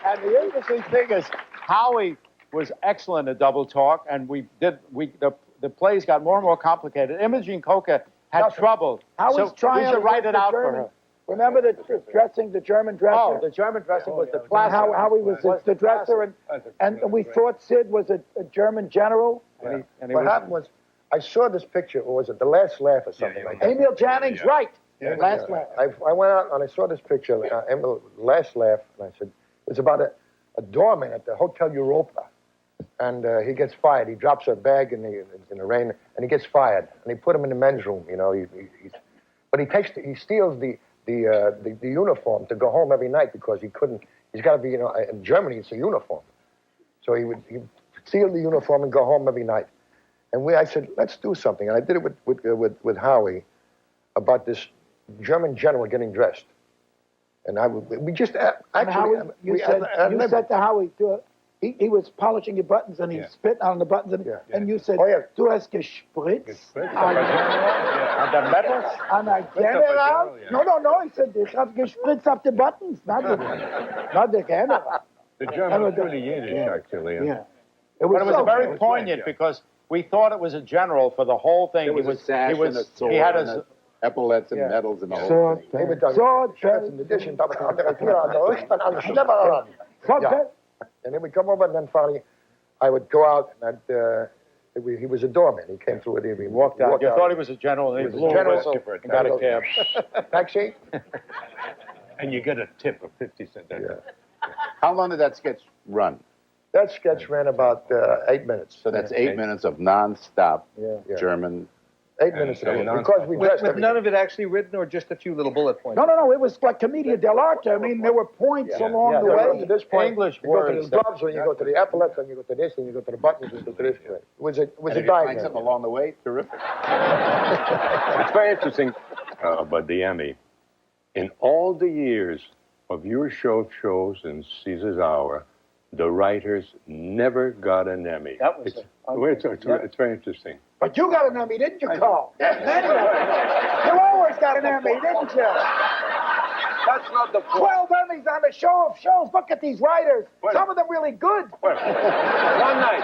Speaker 4: And the interesting thing is, Howie was excellent at double talk, and the plays got more and more complicated. Imogene Coca had trouble.
Speaker 8: Howie's trying
Speaker 4: we should write it out for her.
Speaker 8: Remember the German dresser?
Speaker 4: Oh, the German dressing was the classic.
Speaker 8: How he was the dresser, and we thought Sid was a German general.
Speaker 7: Yeah. And what happened was, I saw this picture, or was it The Last Laugh or something like that?
Speaker 8: Emil Jannings, right. Last Laugh.
Speaker 7: I went out and I saw this picture, Emil, Last Laugh, and I said, it's about a doorman at the Hotel Europa. And he gets fired. He drops a bag in the rain, and he gets fired. And they put him in the men's room, but he steals the uniform to go home every night because he's got to be, in Germany it's a uniform. So he'd steal the uniform and go home every night. And I said, let's do something. And I did it with Howie about this German general getting dressed. And we just actually...
Speaker 8: You said to Howie, he was polishing your buttons and he spit on the buttons and you said, du hast gespritzt
Speaker 4: on the medals?
Speaker 8: On a general? No, he said, ich habe gespritzt auf the buttons, not the general.
Speaker 6: The German was really Yiddish, actually.
Speaker 4: Yeah. It was very poignant because we thought it was a general for the whole thing.
Speaker 12: It was a sash and a sword, he had his epaulets and medals and the whole thing.
Speaker 7: And then we come over, and then finally, I would go out, and he was a doorman. He came through it. He walked out.
Speaker 4: You thought he was a general, and he blew a whistle, got a cab.
Speaker 7: Taxi.
Speaker 6: And you get a tip of 50 cents.
Speaker 12: Yeah. How long did that sketch run?
Speaker 7: That sketch ran about 8 minutes.
Speaker 12: So that's 8 minutes of non-stop German.
Speaker 7: 8 minutes ago. Because we dressed
Speaker 5: with none of it actually written, or just a few little bullet points?
Speaker 8: No. It was like Commedia dell'arte. I mean, there were points along the way.
Speaker 7: To this point,
Speaker 4: English
Speaker 7: you go to the gloves, and you go to the epaulets, and you go to this, and you go to the buttons, and you go to this. It was a diagram.
Speaker 12: Something along the way. Terrific.
Speaker 6: It's very interesting about the Emmy. In all the years of your shows in Caesar's Hour, the writers never got an Emmy.
Speaker 4: That was
Speaker 6: it's very interesting.
Speaker 8: But you got an Emmy, didn't you, Carl? You always got an Emmy, didn't you?
Speaker 6: That's not the point.
Speaker 8: 12 Emmys on the show of shows. Look at these writers. Some of them really good.
Speaker 6: One night.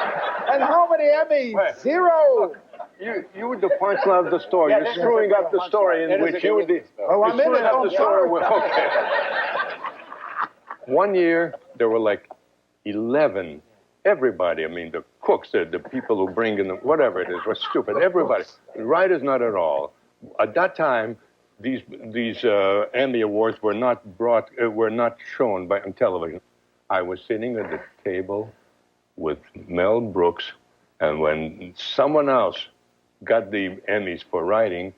Speaker 8: And how many Emmys? Zero.
Speaker 6: You were the punchline of the story. You're screwing up the story in which you were the...
Speaker 8: Oh, I'm in it.
Speaker 6: The story. Okay. One year, there were like 11. Everybody, I mean, the cooks, the people who bring in, whatever it is, were stupid. Everybody. The writers, not at all. At that time, these Emmy Awards were not shown on television. I was sitting at the table with Mel Brooks, and when someone else got the Emmys for writing,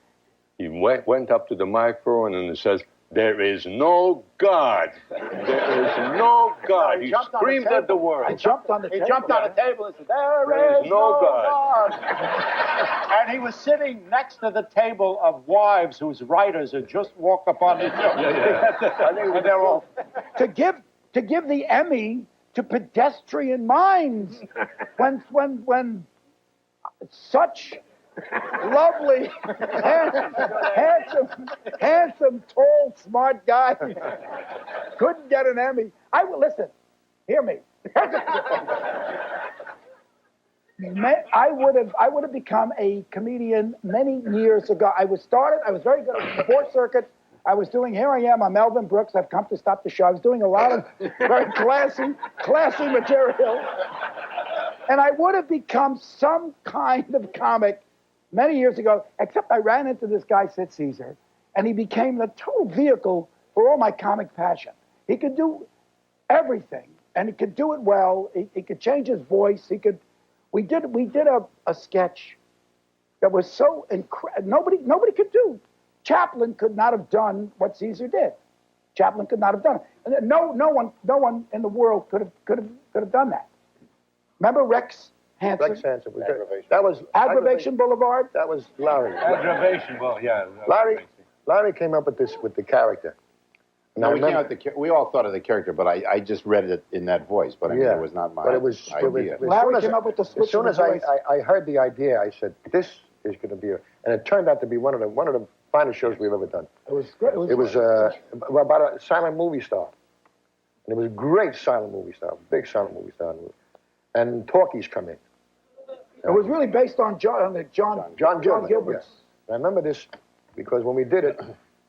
Speaker 6: he went up to the microphone and he says, "There is no God. There is no God." He screamed at the world.
Speaker 8: He jumped on the table
Speaker 4: and said, there is no God. And he was sitting next to the table of wives whose writers had just walked upon the show. And they're all...
Speaker 8: to give the Emmy to pedestrian minds when such lovely, handsome, tall, smart guy couldn't get an Emmy. Listen, hear me. I would have become a comedian many years ago. I was very good at the fourth circuit. I was doing, here I am, I'm Melvin Brooks, I've come to stop the show. I was doing a lot of very classy material. And I would have become some kind of comic many years ago, except I ran into this guy, Sid Caesar, and he became the total vehicle for all my comic passion. He could do everything, and he could do it well. He could change his voice. We did a sketch that was so incredible. Nobody could do. Chaplin could not have done what Caesar did. Chaplin could not have done it. No one in the world could have done that. Remember Rex Hansen?
Speaker 7: Rex Hansen. That was
Speaker 8: Aggravation Boulevard.
Speaker 7: That was Larry.
Speaker 6: Aggravation, well, yeah.
Speaker 7: Larry came up with the character.
Speaker 12: No, we all thought of the character, but I just read it in that voice. But I mean, it was not my idea.
Speaker 8: Larry came up with the switch.
Speaker 7: As soon as I heard the idea, I said, "This is going to be," and it turned out to be one of the finest shows we've ever done.
Speaker 8: It was great.
Speaker 7: It was about a silent movie star, and it was a great silent movie star, big silent movie star, and talkies come in.
Speaker 8: It was really based on John Gilbert.
Speaker 7: Yes. I remember this because when we did it.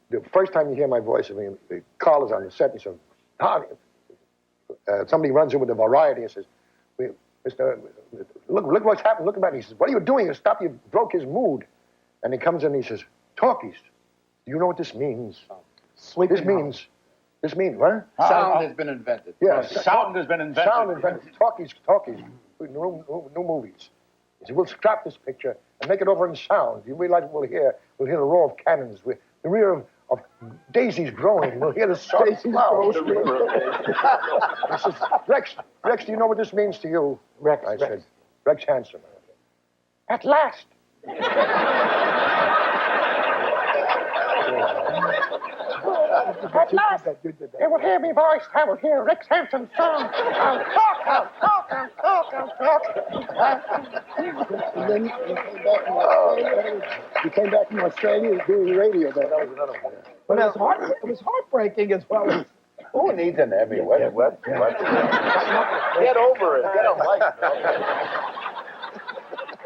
Speaker 7: The first time you hear my voice, I mean, Carl is on the set and says, somebody runs in with a variety and says, Mr. Look what's happened. Look about it. He says, what are you doing? Stop, you broke his mood. And he comes in and he says, talkies. Do you know what this means? This means, what?
Speaker 12: Sound has been invented.
Speaker 7: Yes.
Speaker 4: Sound has been invented.
Speaker 7: Sound invented. Talkies. New movies. He said, we'll scrap this picture and make it over in sound. You realize we'll hear the roar of cannons, the rear of daisies growing. We'll hear the sound of flowers. He says, Rex, do you know what this means to you? I said, Rex Hansen. At last. At last, they will hear me voice. I will hear Rex Hansen's song. I'll talk.
Speaker 9: And then you came back from Australia doing radio. That was another one.
Speaker 8: But it was heartbreaking as well as.
Speaker 12: Who needs an Emmy? What? Get over it. Get a life.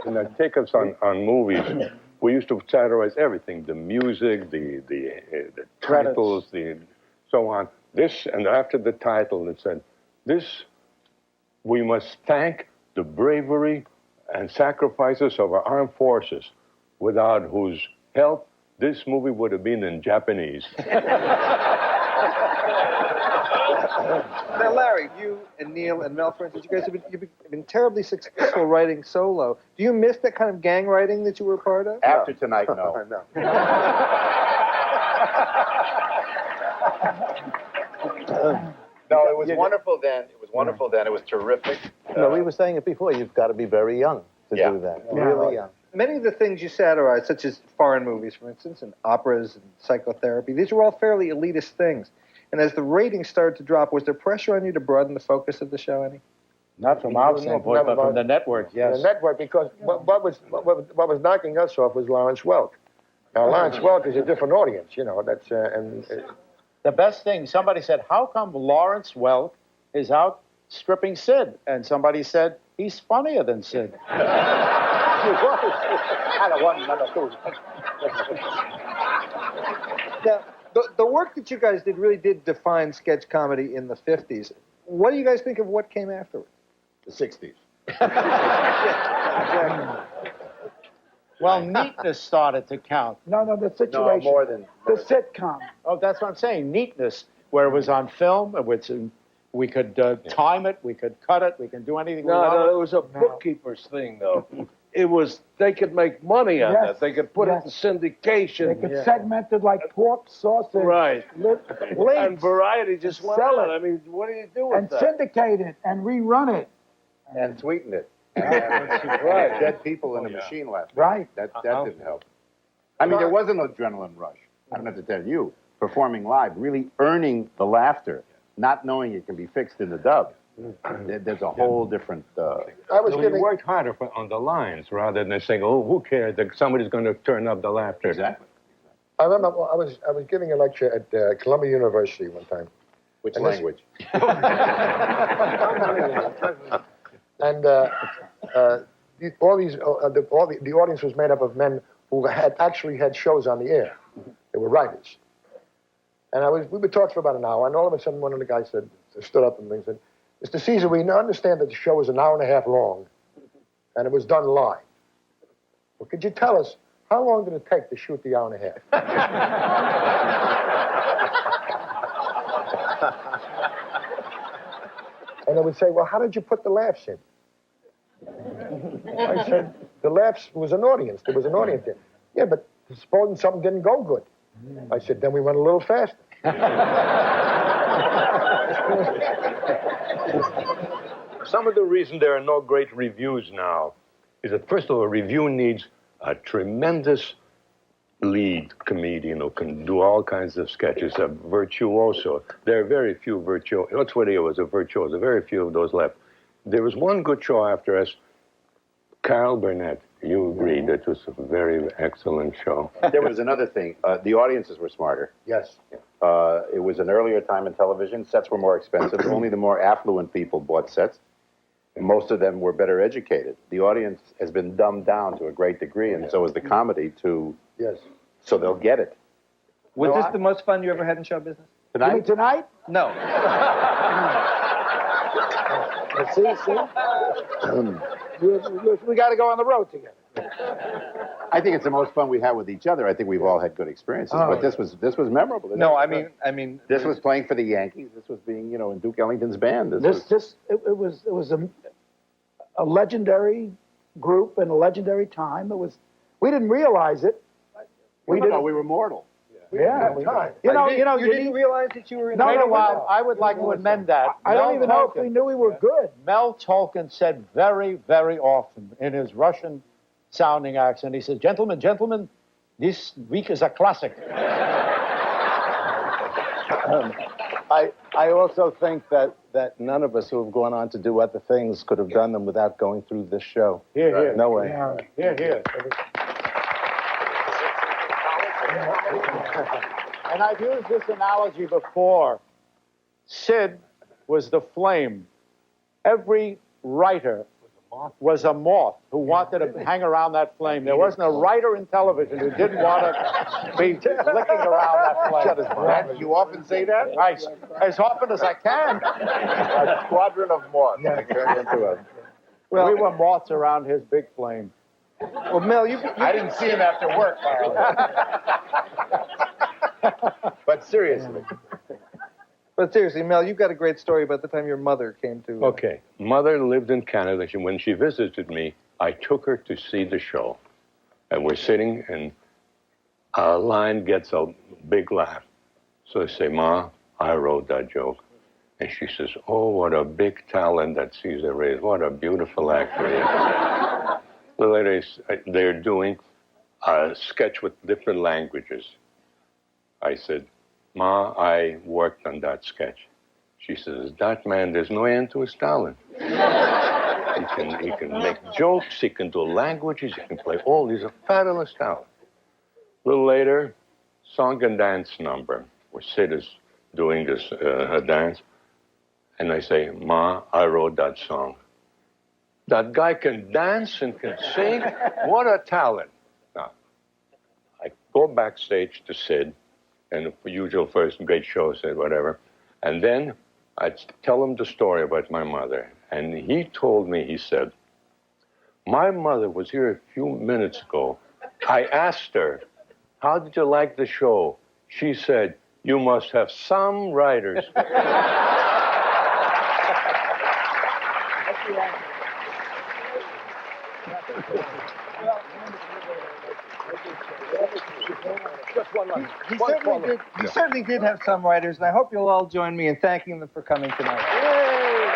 Speaker 6: You know, take us on movies. We used to satirize everything: the music, the titles, so on. This, and after the title, it said, "This, we must thank the bravery and sacrifices of our armed forces, without whose help this movie would have been in Japanese."
Speaker 5: Now, Larry, you and Neil and Mel, for instance, you guys have been terribly successful writing solo. Do you miss that kind of gang writing that you were a part of?
Speaker 12: After tonight, no. No, it was wonderful then. It was terrific.
Speaker 13: No, we were saying it before. You've got to be very young to do that. Really young.
Speaker 5: Many of the things you satirize, such as foreign movies, for instance, and operas and psychotherapy, these were all fairly elitist things. And as the ratings started to drop, was there pressure on you to broaden the focus of the show any?
Speaker 4: Not from our standpoint, but from the network, yes.
Speaker 7: The network, because what was knocking us off was Lawrence Welk. Now, Lawrence Welk is a different audience, you know. That's
Speaker 4: the best thing. Somebody said, "How come Lawrence Welk is out stripping Sid?" And somebody said, "He's funnier than Sid."
Speaker 5: Now, the work that you guys did really did define sketch comedy in the 50s. What do you guys think of what came afterwards?
Speaker 12: The 60s.
Speaker 4: Well, neatness started to count.
Speaker 8: No, the situation.
Speaker 12: No, more than
Speaker 8: the sitcom.
Speaker 4: Oh, that's what I'm saying. Neatness, where it was on film, we could time it, we could cut it, we can do anything we wanted.
Speaker 10: No, it was a bookkeeper's thing, though. It was, they could make money on that. They could put it in syndication.
Speaker 8: They could segment it like pork, sausage.
Speaker 10: Right.
Speaker 8: Links,
Speaker 10: and Variety just went
Speaker 8: sell
Speaker 10: on.
Speaker 8: it.
Speaker 10: I mean, what do you do with
Speaker 8: and
Speaker 10: that?
Speaker 8: syndicate it and rerun it.
Speaker 12: And tweeting it.
Speaker 10: Right.
Speaker 12: Dead people in a machine left.
Speaker 8: Right.
Speaker 12: That didn't help. I mean, there was an adrenaline rush. I don't have to tell you. Performing live, really earning the laughter, not knowing it can be fixed in the dub. There's a whole different...
Speaker 6: We worked harder on the lines rather than saying, "Oh, who cares? That somebody's going to turn up the laughter."
Speaker 12: Exactly.
Speaker 7: I remember I was giving a lecture at Columbia University one time.
Speaker 12: Which language?
Speaker 7: And all the audience was made up of men who actually had shows on the air. They were writers. And we would talk for about an hour, and all of a sudden one of the guys stood up and said, "Mr. Caesar, we understand that the show is an hour and a half long, and it was done live. Well, could you tell us, how long did it take to shoot the hour and a half? And they would say, well, how did you put the laughs in? I said, the laughs was an audience. There was an audience there. Yeah, but supposing something didn't go good. I said, then we went a little faster.
Speaker 6: Some of the reason there are no great reviews now is that, first of all, a review needs a tremendous lead comedian who can do all kinds of sketches, a virtuoso. There are very few virtuosos. That's what he was, a virtuoso. Very few of those left. There was one good show after us, Carol Burnett. You agreed it was a very excellent show.
Speaker 12: There was another thing. The audiences were smarter.
Speaker 7: Yes.
Speaker 12: It was an earlier time in television. Sets were more expensive. Only the more affluent people bought sets. And most of them were better educated. The audience has been dumbed down to a great degree, and so is the comedy too.
Speaker 7: Yes.
Speaker 12: So they'll get it.
Speaker 5: Was this the most fun you ever had in show business?
Speaker 8: You mean tonight?
Speaker 5: No.
Speaker 8: See? We got to go on the road together.
Speaker 12: I think it's the most fun we had with each other. I think we've all had good experiences, but this was memorable.
Speaker 5: No, I mean,
Speaker 12: this was playing for the Yankees. This was being, in Duke Ellington's band.
Speaker 8: It was a legendary group and a legendary time. We didn't realize it.
Speaker 12: We were mortal.
Speaker 8: Yeah.
Speaker 5: You didn't realize that you were in
Speaker 4: Wait a while. I would like to amend that.
Speaker 8: I don't even know if we knew we were good.
Speaker 4: Mel Tolkin said very, very often in his Russian-sounding accent, he says, gentlemen, this week is a classic.
Speaker 13: I also think that none of us who have gone on to do other things could have done them without going through this show.
Speaker 4: Here.
Speaker 13: No way.
Speaker 4: Here. And I've used this analogy before. Sid was the flame. Every writer was a moth who wanted to hang around that flame. There wasn't a writer in television who didn't want to be licking around that flame.
Speaker 12: You often say that?
Speaker 4: As often as I can.
Speaker 12: A squadron of moths.
Speaker 4: Well, we were moths around his big flame.
Speaker 5: Well, Mel,
Speaker 12: I didn't see him after work, Carl. But seriously.
Speaker 5: Mel, you've got a great story about the time your mother came to...
Speaker 6: Okay. Mother lived in Canada. When she visited me, I took her to see the show. And we're sitting, and a line gets a big laugh. So I say, Ma, I wrote that joke. And she says, oh, what a big talent that Caesar is. What a beautiful actor he is. The ladies, they're doing a sketch with different languages. I said, Ma, I worked on that sketch. She says, that man, there's no end to his talent. He can make jokes, he can do languages, he can play all. He's a fabulous talent. A little later, song and dance number, where Sid is doing this a dance. And I say, Ma, I wrote that song. That guy can dance and can sing. What a talent. Now, I go backstage to Sid, and the usual first great show, said whatever. And then I tell him the story about my mother. And he told me, he said, my mother was here a few minutes ago. I asked her, how did you like the show? She said, you must have some writers.
Speaker 5: He certainly did have some writers, and I hope you'll all join me in thanking them for coming tonight. Yay!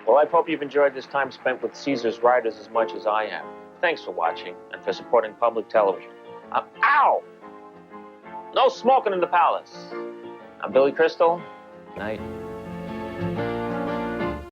Speaker 1: Well, I hope you've enjoyed this time spent with Caesar's writers as much as I have. Thanks for watching and for supporting public television. Ow! No smoking in the palace. I'm Billy Crystal. Night.